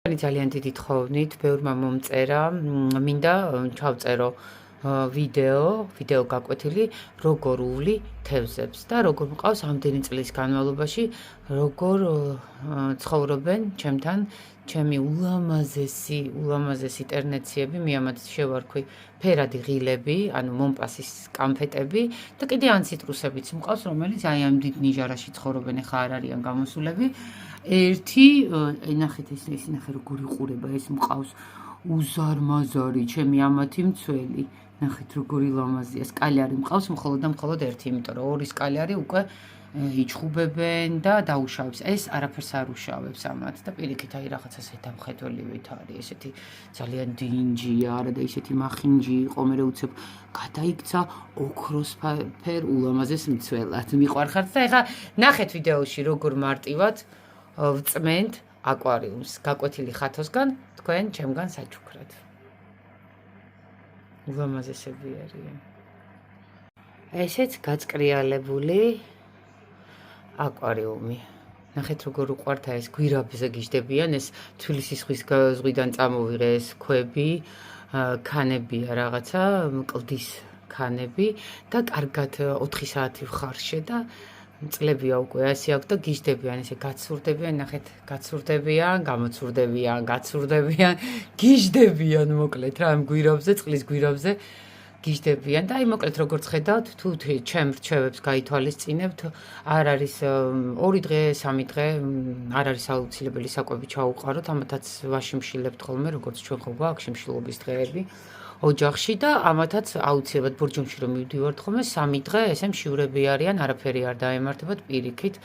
ძალიან დიდი თხოვნით, ბევრმა მომწერა, მინდა ჩავწერო ვიდეო გაკვეთილი როგორ უვლი თევზებს და როგორ მყავს ამდენი წლის განმავლობაში, როგორ ცხოვრობენ ჩემთან ჩემი ულამაზესი ტერნეციები, მე ამათ შევარქვი ფერადი ღილები, ანუ მომპასის კამფეტები და კიდე ან ციტრუსებიც მყავს, რომელიც აი ამ დიდ ნიჟარაში ცხოვრობენ, ხა არ არიან გამოსულები. ერთი, ნახეთ ეს ნახე როგორ იყურება, ეს მყავს უზარმაზარი, ჩემი ამათი მცველი. ნახეთ როგორი ლამაზია, სკალარი მყავს მხოლოდ და მხოლოდ ერთი, იმიტომ რომ ორი სკალარი უკვე იჩხუბებენ და დაუშავებს. ეს არაფერს არ უშავებს ამათ და პირიქით აი რაღაცა ზედამხედველივით არის, ესეთი ძალიან დინჯია, არა და ისეთი მახინჯი იყო, მე უცებ გადაიქცა ოქროსფერ ულამაზეს მცველად. მიყვარხართ და ეხა ნახეთ ვიდეოში როგორ მარტივად ვწმენთ აკვარიუმს, გაკვეთილი ხათოსგან, თქვენ ჩემგან საჩუქრად. ულამაზესები არიან. ესეც გაწყრიალებული აკვარიუმი. ნახეთ როგორ უყვართ ეს გვირაბზე გიждდებიან, ეს თბილისის ზღვიდან წამოვიღე ეს ქვები, ქანებია რაღაცა, მკლდის ქანები და კარგად 4 საათი ვხარშე და წლებია უკვე ასე აქვს და გიждდებიან, ესე გაცურდებიან, ნახეთ, გაცურდებიან, გამოცურდებიან, გაცურდებიან, გიждდებიან მოკლედ რა ამ გვირაბზე, წყლის გვირაბზე გიждდებიან და აი მოკლედ როგორც ხედავთ, თუ ჩემ რჩევებს გაითვალისწინებთ, არ არის 2 დღე, 3 დღე, არ არის აუცილებელი საკვები ჩაუყაროთ, ამათაც ვაშიმშილებთ ხოლმე, როგორც ჩვენ ხო გვაქვს შიმშილობის დღეები. ოჯახში და ამათაც აუცილებლად ბურჯომში რომ მივდივართ ხოლმე 3 დღე ესე მშივრები არიან, არაფერი არ დაემართებათ პირიქით.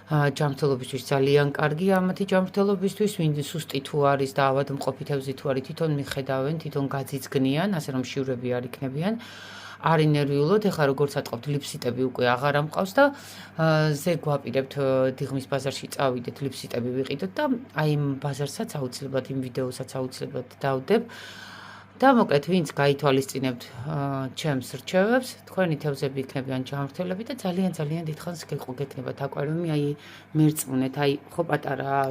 ჯანმრთელობისთვის ძალიან კარგია ამათი ჯანმრთელობისთვის, ვინ სუსტი თუ არის და ავადმყოფი თევზი თუ არის, თვითონ მიხედავენ, თვითონ გაძიძგნიან, ასე რომ მშივრები არ იქნებიან. არ ინერვიულოთ, ეხლა როგორც ატყობთ, ლიფსიტები უკვე აღარ ამყავს და ზე გვაპირებთ დიღმის ბაზარში წავიდეთ, ლიფსიტები ვიყიდოთ და აი იმ ბაზარსაც აუცილებლად, იმ ვიდეოსაც აუცილებლად დავდებ. და მოკლედ ვინც გაითვალისწინებთ ჩემს რჩევებს, თქვენი თევზები იქნებიან ჯანმრთელები და ძალიან დიდხანს გეკნებათ აკვარიუმი, აი მერწმუნეთ, აი ხო პატარა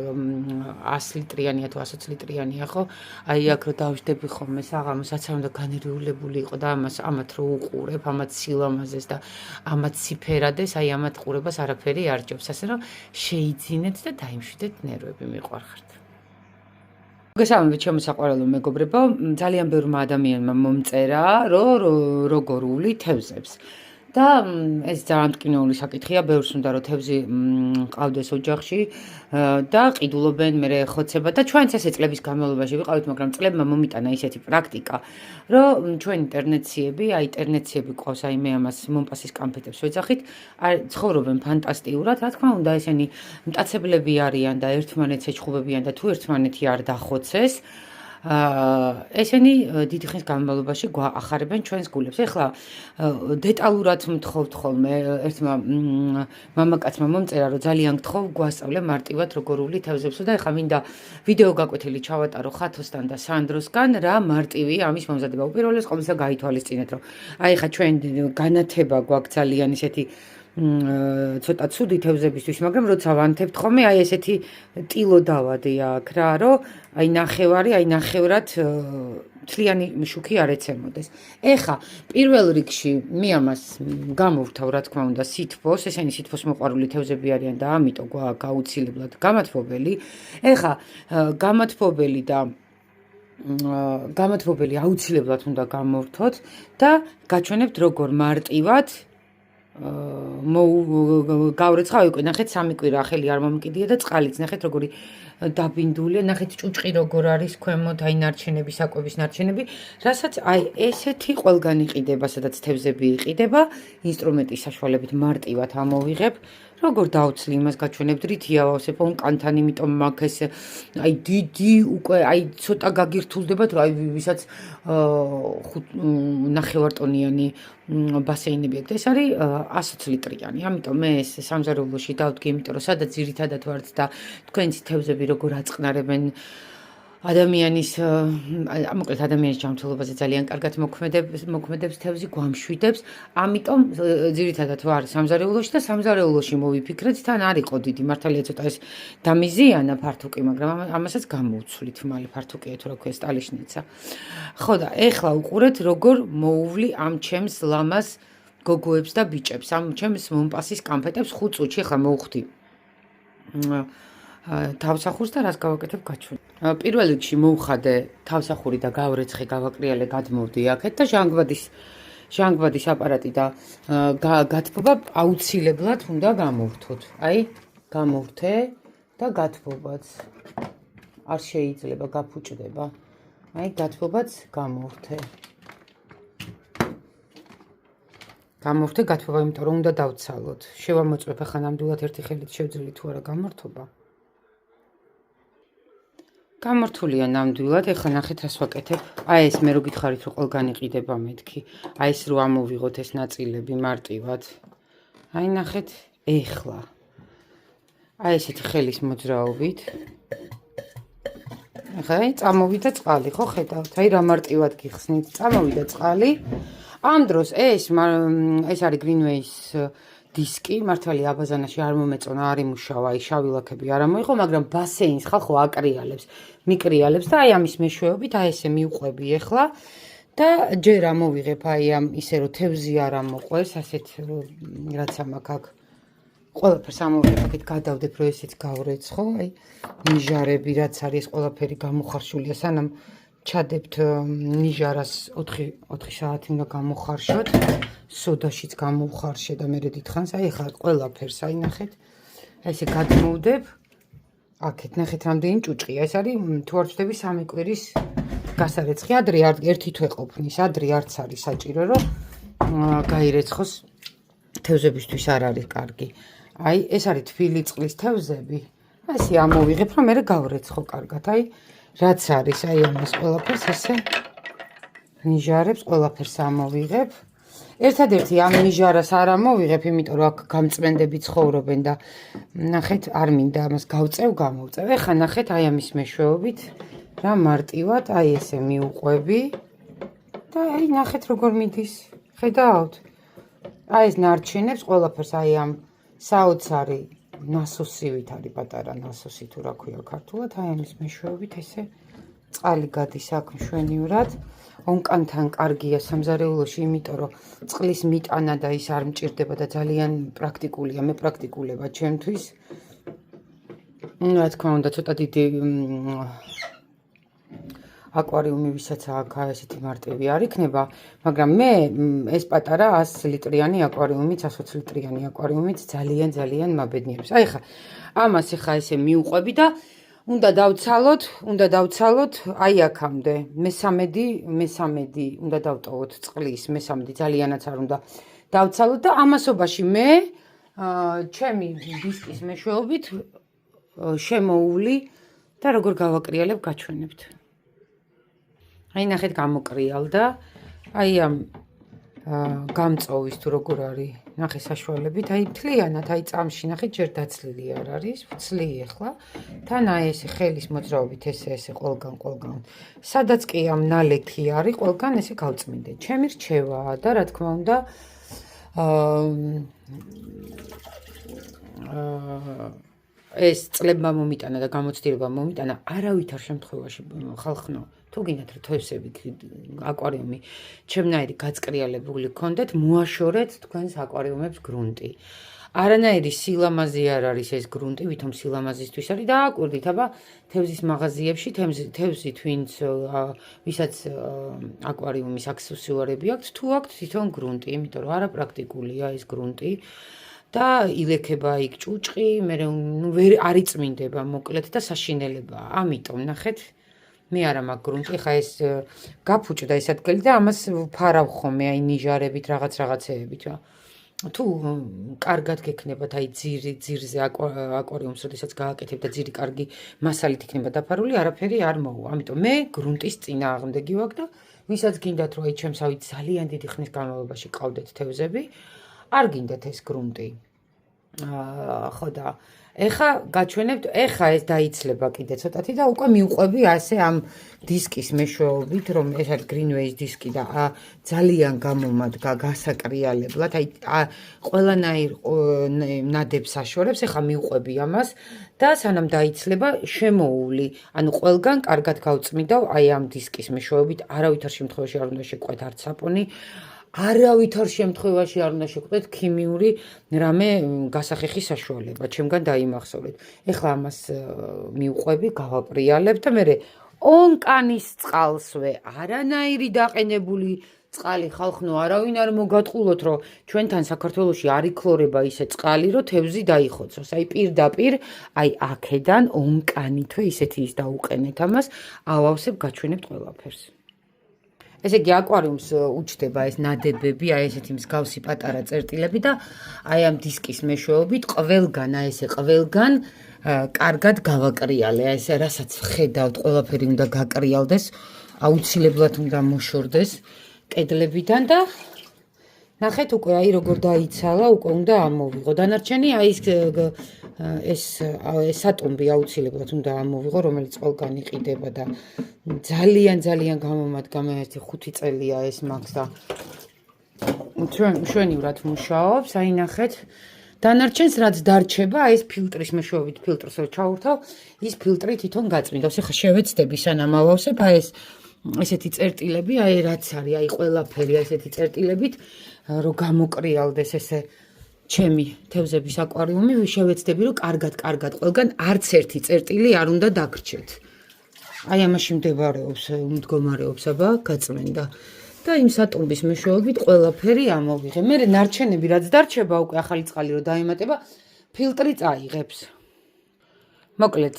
100 ლიტრიანია თუ 120 ლიტრიანია ხო, აი აქ რო დავждები ხოლმე საღამოს, რაც უნდა განერვიულებული იყო და ამათ რო უყურებ, ამათ სილამაზეს და ამათ სიფერადეს, აი ამათ ყურებას არაფერი არ ჯობს, ასე რომ შეიძინეთ და დაიმშვიდეთ ნერვები, მიყვარხართ. მოგესალმებით ჩემო საყვარელო მეგობრებო, ძალიან ბევრმა ადამიანმა მომწერა, რომ როგორ უვლი თევზებს. და ეს ძალიან მტკივნეული საკითხია, ბევრს უნდა რომ თევზი ყავდეს ოჯახში და ყიდულობენ, მერე ხოცება და ჩვენც ესე წლების განმავლობაში ვიყავით, მაგრამ წლებმა მომიტანა ისეთი პრაქტიკა, რომ ჩვენი ტერნეციები, აი ტერნეციები ყავს, აი მე ამას მომპასის კამფეტებს ვეძახით, ცხოვრობენ ფანტასტიურად, რა თქმა უნდა, ესენი მტაცებლები არიან და ერთმანეთს ეჩხუბებიან და თუ ერთმანეთი არ დახოცეს, ესენი დიდი ხნის განმავლობაში გვაახარებენ ჩვენს გულებს. ეხლა დეტალურად მთხოვთ ხოლმე, ერთმა მამაკაცმა მომწერა, რომ ძალიან გთხოვ გვასწავლე მარტივად როგორ უვლი თევზებს და ეხლა მინდა ვიდეო გაკვეთილი ჩავატარო ხათოსთან და სანდროსგან, რა მარტივია ამის მომზადება. უპირველეს ყოვლისა გაითვალისწინეთ, რომ აი ეხლა ჩვენ განათება გვაქვს ძალიან ისეთი ცოტა ცუდი თევზებისთვის, მაგრამ როცა ვანთებთ ხოლმე, აი ესეთი ტილო დავადი აქ რა, რომ აი ნახევრად თლიანი შუქი არ ეცემოდეს. ეხა პირველ რიგში მე ამას გამოვთავ, რა თქმა უნდა, სითბოს, ესენი სითბოს მოყვარული თევზები არიან და ამიტომ გვაქვს აუცილებლად გამათბობელი. ეხა გამათბობელი აუცილებლად უნდა გამოვთოთ და გაჩვენებთ როგორ მარტივად გავრეცხავ უკვე, ნახეთ 3 კვირა ხელი არ მომკიდია და წყალიც, ნახეთ როგორი დაბინდულია, ნახეთ ჭუჭყი როგორ არის ქვემოთ, აი ნარჩენები, საკვების ნარჩენები, რასაც აი ესეთი ყველგან იყიდება, სადაც თევზები იყიდება, ინსტრუმენტის საშუალებით მარტივად ამოვიღებ. როგორ დავცლი იმას გაჩვენებთ, რითი ავავსებ უკანთან, იმიტომ მაგ ეს აი დიდი უკვე აი ცოტა გაგირთულდებათ, რომ აი ვისაც 9 ბასეინები აქვს. ეს არის 120 ლიტრიანი, ამიტომ მე ეს სამზარეულოში დავდგე, იმიტომ რომ სადაც ძირითადად ვართ და თქვენიც თევზები როგორ აწყნარებენ ადამიანის მოკლედ ადამიანის ჯანმრთელობაზე ძალიან კარგად მოქმედებს თევზი, გვამშვიდებს. ამიტომ ძირითადად ვარ სამზარეულოში და სამზარეულოში მოვიფიქრეთ, თან არ იყო დიდი მართალია ცოტა ეს დამიზიანა ფართუკი, მაგრამ ამასაც გამოვცვლით მალე ფართუკია თუ რა ქვია სტალიშნიცა. ხო და ეხლა უყურეთ როგორ მოუვლი ამ ჩემს ლამას გოგოებს და ბიჭებს, ამ ჩემს მომპასის კამფეტებს 5 წუთში ახლა მოვხდი. თავსახურს და რას გავაკეთებ გაჩვენ. პირველ რიგში მოვხადე თავსახური და გავრეცხე, გავაკრიალე, გადმოვდი აქეთ და ჟანგბადის აპარატი და გათბობა აუცილებლად უნდა გამოვთოთ. აი, გამოვთე და გათბობაც არ შეიძლება გაფუჭდება. აი, გათბობაც გამოვთე. გამოვთე გათბობა, იმიტომ რომ უნდა დავცალოთ. შევამოწმებ ახლა ნამდვილად ერთი ხელით შევძლიათ თუ არა გამართობა. გამართულია ნამდვილად, ეხლა ნახეთ რას ვაკეთებ. აი ეს მე რო გითხარით რომ ყველგან იყიდება მეთქი. აი ეს რო ამოვიღოთ ეს ნაწილები მარტივად. აი ნახეთ, ეხლა. აი ესეთი ხელის მოძრაობით. ახლა წამოვიდა წყალი, ხო ხედავთ? აი რა მარტივად გიხსნით. წამოვიდა წყალი. ამ დროს ეს არის Greenway-ის დისკი, მართალია აბაზანაში არ მომეწონა, არ იმუშავა, აი შავი ლაქები არ ამოიღო, მაგრამ ბასეინს ხალხო აკრიალებს, მიკრიალებს და აი ამის მეშვეობით აი ესე მიუყვები ახლა და ჯერ ამოვიღებ აი ამ ისე რომ თევზი არ ამოყვეს, ასეთ რაც ამაქვს აქ. ყველაფერს ამოვიღებ, აქეთ გადავდებ, რომ ესეც გავრეცხო, აი ნიჟარები რაც არის, ყველაფერი გამოხარშულია, სანამ ჩადებთ ნიჟარას 4 საათი უნდა გამოხარშოთ. სოდაშიც გამოვხარშე და მე დიდხანს, აი ახლა ყველაფერს, აი ნახეთ. აი ესე გადმოვდებ. აქეთ ნახეთ რამდენი ჭუჭყია. ეს არის თუ არ ვწდები 3 კვირის გასარეცხი. ადრე ერთი თვე ყოფნის, ადრე არც არის საჭირო, რომ გაირეცხოს თევზებისთვის არ არის კარგი. აი ეს არის თბილი წყლის თევზები. ასე ამოვიღებ, რომ მე გავრეცხო კარგად. აი რაც არის, აი ამას ყველაფერს ესე ნიჟარებს ყველაფერს ამოვიღებ. ერთადერთი ამ ნიჟარას არ ამოვიღებ, იმიტომ რომ აქ გამწმენდები ცხოვრობენ და ნახეთ, არ მინდა ამას გამოვწევ. ეხლა ნახეთ, აი ამის მეშვეობით რა მარტივად, აი ესე მიუყვები და აი ნახეთ როგორ მიდის. ხედავთ? აი ეს ნარჩენებს ყველაფერს აი ამ საოცარი ნასოსივით არის პატარა ნასოსი თუ რა ქვია ქართულად, აი ამის მეშვეობით ესე წყალი გადის აქ მშვენივრად. ონკანთან კარგია სამზარეულოში, იმიტომ რომ წყლის მიტანა და ის არ მჭირდება და ძალიან პრაქტიკულია, მე პრაქტიკულება ჩემთვის. რა თქმა უნდა, ცოტა დიდი აკვარიუმი ვისაც აქვს ესეთი მარტივი არ იქნება, მაგრამ მე ეს პატარა 100 ლიტრიანი აკვარიუმით, 120 ლიტრიანი აკვარიუმით ძალიან მაბედნიერებს. აი ხა ამას ხა ესე მიუყვები და უნდა დავცალოთ აი აქამდე. მესამედი უნდა დავტოვოთ წყლის, მესამედი ძალიანაც არ უნდა დავცალოთ და ამასობაში მე ჩემი დისკის მეშვეობით შემოუვლი და როგორ გავაკრიალებ გაჩვენებთ. აი ნახეთ გამოკრიალდა. აი ამ გამწოვის თუ როგორ არის, ნახე საშუალებით, აი მთლიანად, აი წამში ნახეთ ჯერ დაცლილი არ არის, ვცლი ახლა. თან აი ესე ხელის მოძრაობით ესე ყველგან. სადაც კი ამ ნალექი არის, ყველგან ესე გავწმინდე. ჩემი რჩევაა და რა თქმა უნდა ეს წლებმა მომიტანა და გამოცდილება მომიტანა არავითარ შემთხვევაში ხალხნო თუ გინდათ რომ თევზები აკვარიუმი ჩემნაირი გაწკრიალებული გქონდეთ, მოაშორეთ თქვენს აკვარიუმებს გრუნტი. არანაირი სილამაზე არ არის ეს გრუნტი, ვითომ სილამაზისთვის არის და აკვირდით, აბა თევზის მაღაზიებში თევზი twins ვისაც აკვარიუმის აქსესუარები აქვთ, თუ აქვთ თვითონ გრუნტი, იმიტომ რომ არაპრაქტიკულია ეს გრუნტი. და ილექება იქ ჭუჭყი, მე ვერ არ იწმინდება მოკლედ და საშინელებაა. ამიტომ ნახეთ, მე არა მაქვს გრუნტი, ხა ეს გაფუჭდა ეს ადგილი და ამას ვფარავ ხოლმე აი ნიჟარებით რაღაცეებით. თუ კარგად გექნებათ აი ძირზე აკვარიუმს, როდესაც გააკეთებ და ძირი კარგი მასალით იქნება დაფარული, არაფერი არ მოვა. ამიტომ მე გრუნტის წინააღმდეგი ვარ და ვისაც გინდათ რომ აი ჩემსავით ძალიან დიდი ხნის განმავლობაში ყავდეთ თევზები, არ გინდათ ეს გრუნტი. ხო და ეხა გაჩვენებთ, ეხა ეს დაიცლება კიდე ცოტათი და უკვე მივყვები ასე ამ დისკის მეშვეობით, რომ ეს არის Greenway-ის დისკი და ძალიან გამომადგა გასაკრიალებლად, აი ყველანაირ ნადებს აშორებს, ეხა მივყვები ამას და სანამ დაიცლება შემოული, ანუ ყველგან კარგად გავწმიდავ აი ამ დისკის მეშვეობით, არავითარ შემთხვევაში არ უნდა შეკვეთ არც საპონი, არავითარ შემთხვევაში არ უნდა შეკვდეთ ქიმიური რამე გასახეხი საშუალება, ჩემგან დაიმახსოვრეთ. ეხლა ამას მივყვები, გავაპრიალებ და მე ონკანის წყალსვე არანაირი დაყენებული წყალი ხალხნო არავინ არ მოგატყულოთ, რომ ჩვენთან საქართველოში არ იქლორება ისე წყალი, რომ თევზი დაიხოცოს. აი პირდაპირ, აი აქედან ონკანითვე ისეთი ის დაუყენეთ ამას, ავავსებ გაჩვენებთ ყველაფერს. ესე იგი აკვარიუმს უჩდება ეს ნადებები, აი ესეთი მსგავსი პატარა წერტილები და აი ამ დისკის მეშვეობით ყველგან, აი ესე ყველგან კარგად გავაკრიალე, აი ესე რასაც ვხედავთ, ყველაფერი უნდა გაკრიალდეს, აუცილებლად უნდა მოშორდეს კედლებიდან და ნახეთ უკვე აი როგორ დაიცალა, უკვე უნდა ამოვიღო. დანარჩენი აი ეს სატუმბი აუცილებლად უნდა ამოვიღო, რომელიც ყველგან იყიდება და ძალიან გამომადგა მე ერთი 5 წელია ეს მაგს და მშვენივრად მუშაობს. აი ნახეთ დანარჩენს რაც დარჩება, აი ეს ფილტრის მეშვეობით ფილტრს რო ჩავურთავ, ის ფილტრი თვითონ გაწმინდავს. ეხლა შევეცდები სანამ ავავსებ, აი ეს ესეთი წერტილები, აი რაც არის, აი ყველაფერი ესეთი წერტილებით რომ გამოკრიალდეს ესე ჩემი თევზების აკვარიუმი, შევეცდები რომ კარგად ყველგან არც ერთი წერტილი არ უნდა დაგრჩეთ. აი ამაში მდგომარეობს აბა გაწმენდა და იმ სატუმბის მეშვეობით ყველაფერი ამოვიღე. მე ნარჩენები რაც დარჩება უკვე ახალი წყალი რო დაემატება, ფილტრი წაიღებს. მოკლედ,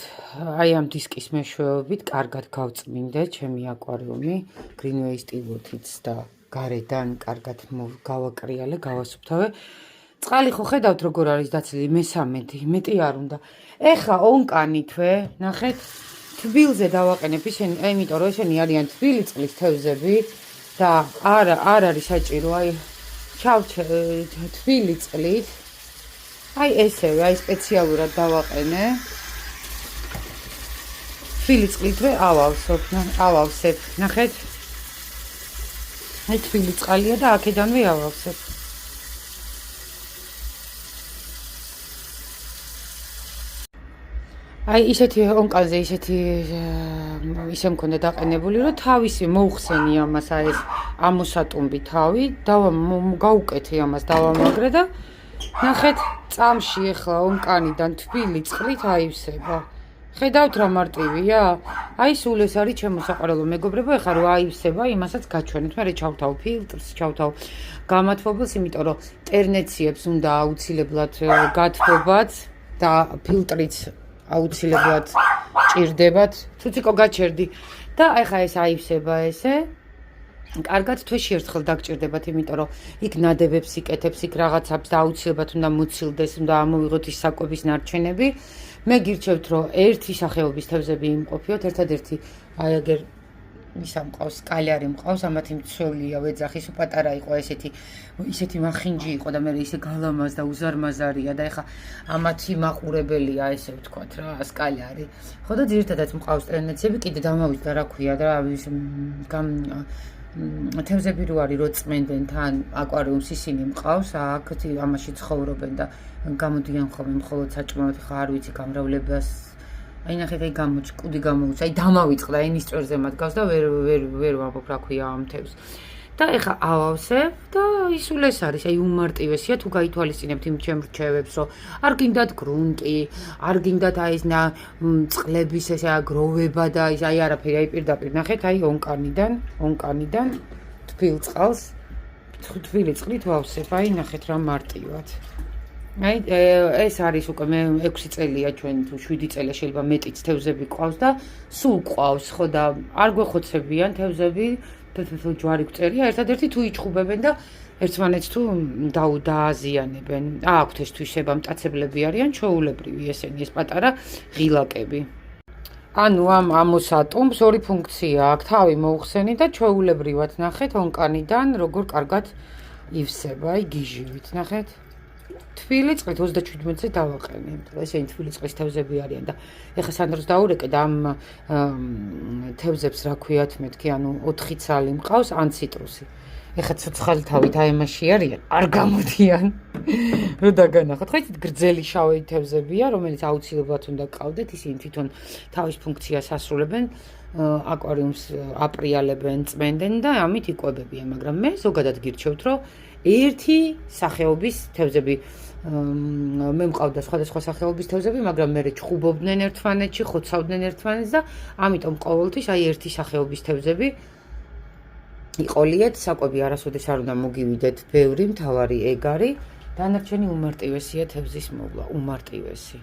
აი ამ დისკის მეშვეობით კარგად გავწმინდე ჩემი აკვარიუმი, Greenway-ის ტილოთიც და გარედან კარგად გავაკრიალე, გავასუფთავე. წყალი ხო ხედავთ როგორ არის დაცლილი, მე-13, მეტი არ უნდა. ეხა ონკანითვე, ნახეთ, თბილზე დავაყენებ ისინი, იმიტომ რომ ესენი არიან თბილი წყლის თევზები და არ არის საჭირო, აი თბილი წყლით. აი ესევე, აი სპეციალურად დავაყენე. თბილი წყლითვე ავავსებ, ნახეთ. აი თბილი წყალია და აქედანვე ავავსებ. აი ისეთი ონკანზე ისე მქონდა დაყენებული, რომ თავისი მოუხსენი ამას აი ეს ამოსატუმბი თავი, გავუკეთე ამას დავამაგრე და ნახეთ წამში ეხლა ონკანიდან თბილი წყლით აივსება. ხედავთ რა მარტივია? აი სულ ეს არის ჩემო საყვარელო მეგობრებო, ეხლა რო აივსება, იმასაც გაჩვენეთ. მე ჩავთავ ფილტრს, ჩავთავ გამათბობელს, იმიტომ რომ ტერნეციებს უნდა აუცილებლად გათბობათ და ფილტრიც აუცილებლად ჭირდებათ. ცუციკო გაჩერდი და ეხლა ეს აივსება ესე. კარგად თვეში ერთხელ დაგჭირდებათ, იმიტომ რომ იქ ნადებებს იკეთებს, იქ რაღაცებს და აუცილებლად უნდა მოცილდეს, უნდა ამოვიღოთ ის საკვების ნარჩენები. მე გირჩევთ, რომ ერთი სახეობის თევზები იმყოფიოთ, ერთადერთი აი აგერ ისა მყავს, კალიარი მყავს, ამათი მცველია, ვეძახი, სულ პატარა იყო ისეთი მახინჯი იყო და მე ისე გალამაზ და უზარმაზარია და ეხა ამათი მაყურებელია, ესე ვთქვათ რა, სკალიარი. ხო და ძირითადად მყავს ტერნეციები, კიდე დამავიწყდა რა ქვია და თევზები რო არის, რო წმენდნენ თან აკვარიუმს ისინი მყავს, აქ ამაში ცხოვრობენ და გამოდიან ხოლმე მხოლოდ საჭმელად, ხა არ ვიცი გამრავლებას. აი ნახეთ, აი კუდი გამოუცა, აი დამავიწყდა, ენის წვერზე მაგავს და ვერ ვამბობ რა ქვია ამ თევზს. და ეხა ავავსებ და ისულ ეს არის, აი უმარტივესია თუ გაითვალისწინებთ იმ ჩემ რჩევებს, რომ არ გინდათ გრუნტი, არ გინდათ აი ეს წყლების ესე აგროვება და აი არაფერი, აი პირდაპირ ნახეთ, აი ონკანიდან თბილ წყალს, თბილი წყლით ვავსებ, აი ნახეთ რა მარტივად. აი ეს არის უკვე მე 6 წელია ჩვენ თუ 7 წელი შეიძლება მეტიც თევზები ყავს და სულ ყავს ხო და არ გვეხოცებიან თევზები თეთრ ჯვარი გწერია ერთადერთი თუ იჭხუბებენ და ერთმანეთს თუ დააზიანებენ. აქვთ ეს თვისება, მტაცებლები არიან ჩვეულებრივი ესენი ეს პატარა ღილაკები. ანუ ამ ამოსატუმბს ორი ფუნქცია აქვს, თავი მოუხსენი და ჩვეულებრივად ნახეთ ონკანიდან როგორ კარგად ივსება, აი გიჟივით ნახეთ. თბილი წყლით 37-ზე დავაყენე, იმიტომ რომ ესენი თბილი წყლის თევზები არიან და ეხლა სანდროს დაურეკე და ამ თევზებს რა ქვიათ მეთქი, ანუ 4 ცალი მყავს ან ციტრუსი. ეხლა ცოცხალი თავით აემაში არიან, არ გამოდიან. რო დაგანახოთ, ხო იცით გრძელი შავი თევზებია, რომელიც აუცილებლად უნდა გყავდეთ, ისინი თვითონ თავის ფუნქციას ასრულებენ, აკვარიუმს აპრიალებენ, წმენდნენ და ამით იკვებებიან, მაგრამ მე ზოგადად გირჩევთ, რომ ერთი სახეობის თევზები მე მყავდა სხვადასხვა სახეობის თევზები, მაგრამ მე ჩხუბობდნენ ერთმანეთში, ხოცავდნენ ერთმანეთს და ამიტომ ყოველთვის აი ერთი სახეობის თევზები იყოლიეთ, საკვები არასოდეს არ უნდა მოგივიდეთ ბევრი, მთავარი ეგ არის, დანარჩენი უმარტივესია თევზის მოვლა, უმარტივესი.